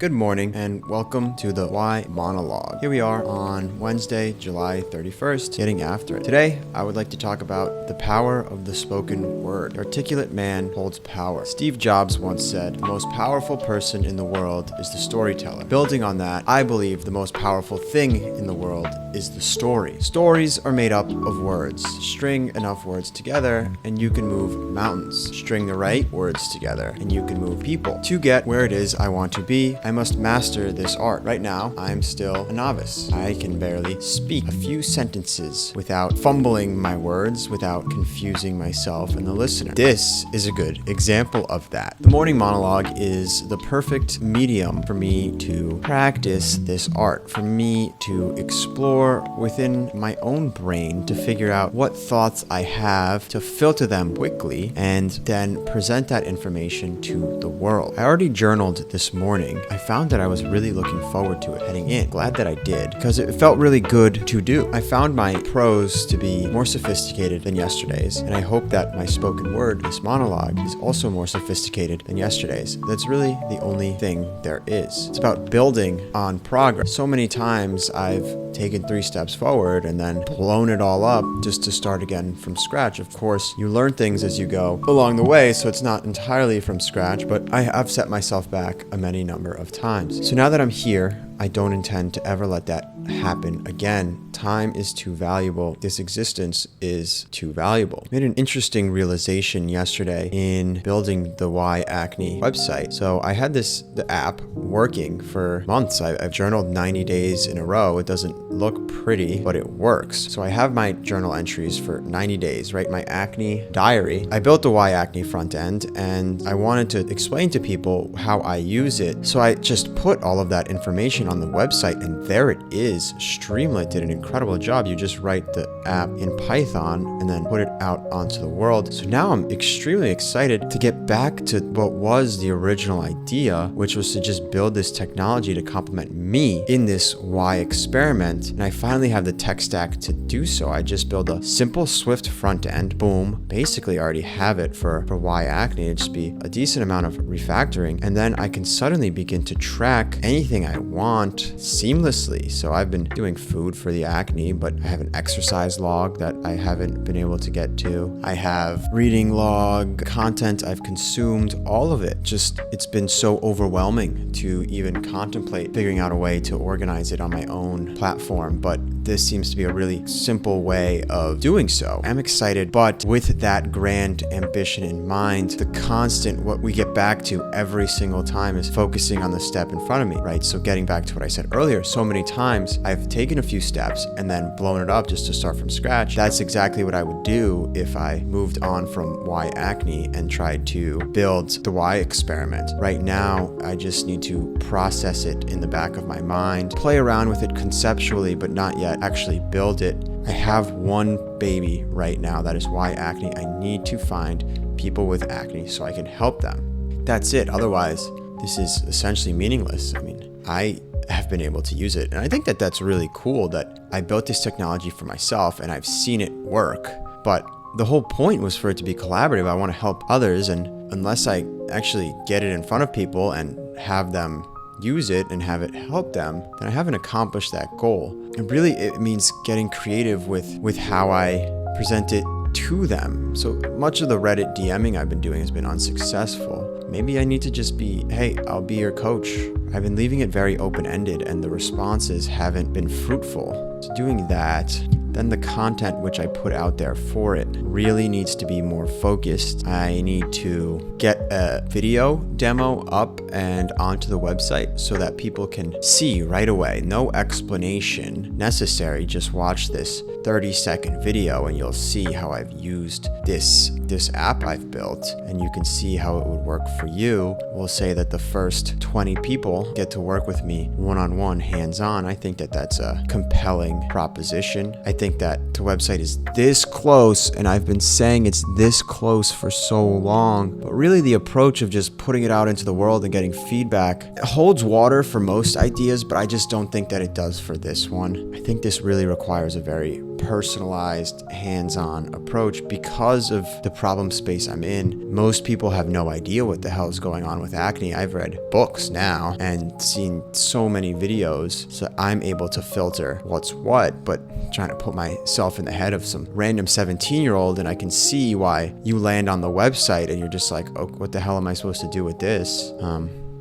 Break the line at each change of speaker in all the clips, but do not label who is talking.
Good morning and welcome to the Why Monologue. Here we are on Wednesday, July 31st, getting after it. Today, I would like to talk about the power of the spoken word. The articulate man holds power. Steve Jobs once said, the most powerful person in the world is the storyteller. Building on that, I believe the most powerful thing in the world is the story. Stories are made up of words. String enough words together and you can move mountains. String the right words together and you can move people. To get where it is I want to be, I must master this art. Right now, I'm still a novice. I can barely speak a few sentences without fumbling my words, without confusing myself and the listener. This is a good example of that. The morning monologue is the perfect medium for me to practice this art, for me to explore within my own brain to figure out what thoughts I have, to filter them quickly, and then present that information to the world. I already journaled this morning. I found that I was really looking forward to it heading in. Glad that I did, because it felt really good to do. I found my prose to be more sophisticated than yesterday's, and I hope that my spoken word, this monologue, is also more sophisticated than yesterday's. That's really the only thing there is. It's about building on progress. So many times I've taken 3 steps forward and then blown it all up just to start again from scratch. Of course, you learn things as you go along the way, so it's not entirely from scratch, but I have set myself back a many number of times. So now that I'm here, I don't intend to ever let that happen again. Time is too valuable. This existence is too valuable. I made an interesting realization yesterday in building the Why Acne website. So I had the app working for months. I've journaled 90 days in a row. It doesn't look pretty, but it works. So I have my journal entries for 90 days, right? My acne diary. I built the Why Acne front end and I wanted to explain to people how I use it. So I just put all of that information on the website and there it is. Streamlit did an incredible job. You just write the app in Python and then put it out onto the world. So now I'm extremely excited to get back to what was the original idea, which was to just build this technology to complement me in this Why experiment. And I finally have the tech stack to do so. I just build a simple Swift front end. Boom. Basically, I already have it for Why Acne. It'd just be a decent amount of refactoring. And then I can suddenly begin to track anything I want seamlessly. So I've been doing food for the acne, but I have an exercise log that I haven't been able to get to. I have reading log, content I've consumed, all of it. Just, it's been so overwhelming to even contemplate figuring out a way to organize it on my own platform. But this seems to be a really simple way of doing so. I'm excited, but with that grand ambition in mind, the constant, what we get back to every single time is focusing on the step in front of me, right? So getting back to what I said earlier, so many times I've taken a few steps and then blown it up just to start from scratch. That's exactly what I would do if I moved on from Why Acne and tried to build the Why experiment. Right now, I just need to process it in the back of my mind, play around with it conceptually, but not yet actually build it. I have one baby right now, that is Why Acne. I need to find people with acne so I can help them. That's it. Otherwise, this is essentially meaningless. I mean, I have been able to use it. And I think that that's really cool that I built this technology for myself and I've seen it work. But the whole point was for it to be collaborative. I want to help others. And unless I actually get it in front of people and have them use it and have it help them, then I haven't accomplished that goal. And really, it means getting creative with how I present it to them. So much of the Reddit DMing I've been doing has been unsuccessful. Maybe I need to just be, hey, I'll be your coach. I've been leaving it very open-ended and the responses haven't been fruitful. So doing that, then the content which I put out there for it really needs to be more focused. I need to get a video demo up and onto the website so that people can see right away. No explanation necessary. Just watch this 30-second video and you'll see how I've used this app I've built, and you can see how it would work for you. We'll say that the first 20 people get to work with me one-on-one, hands-on. I think that that's a compelling proposition. I think that the website is this close, and I've been saying it's this close for so long, but really the approach of just putting it out into the world and getting feedback, it holds water for most ideas, but I just don't think that it does for this one. I think this really requires a very personalized, hands-on approach because of the problem space I'm in. Most people have no idea what the hell is going on with acne. I've read books now and seen so many videos, so I'm able to filter what's what, but trying to put myself in the head of some random 17-year-old, and I can see why you land on the website and you're just like, oh, what the hell am I supposed to do with this?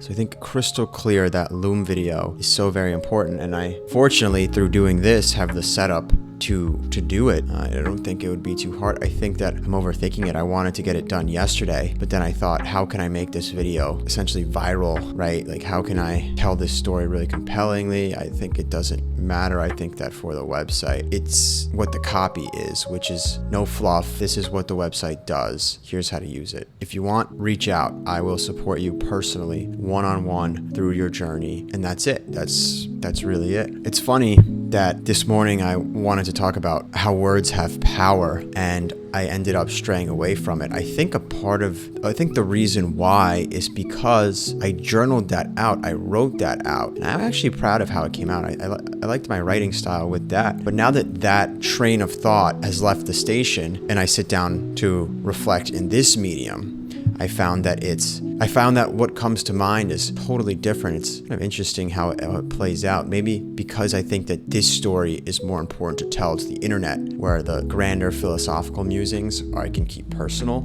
So I think crystal clear that Loom video is so very important, and I fortunately through doing this have the setup to do it. I don't think it would be too hard. I think that I'm overthinking it. I wanted to get it done yesterday, but then I thought, how can I make this video essentially viral, right? Like, how can I tell this story really compellingly? I think it doesn't matter. I think that for the website, it's what the copy is, which is no fluff. This is what the website does. Here's how to use it. If you want, reach out. I will support you personally, one-on-one through your journey. And that's it. That's really it. It's funny that this morning I wanted to talk about how words have power, and I ended up straying away from it. I think the reason why is because I journaled that out. I wrote that out, and I'm actually proud of how it came out. I liked my writing style with that. But now that train of thought has left the station and I sit down to reflect in this medium, I found that what comes to mind is totally different. It's kind of interesting how it plays out. Maybe because I think that this story is more important to tell to the internet, where the grander philosophical musings I can keep personal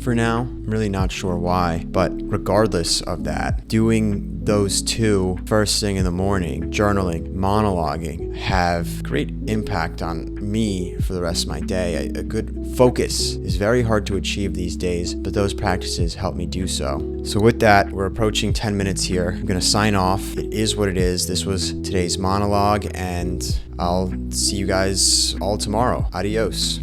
for now. I'm really not sure why, but regardless of that, doing those two first thing in the morning, journaling, monologuing, have great impact on me for the rest of my day. A good focus is very hard to achieve these days, but those practices help me do so. So with that, we're approaching 10 minutes here. I'm going to sign off. It is what it is. This was today's monologue, and I'll see you guys all tomorrow. Adios.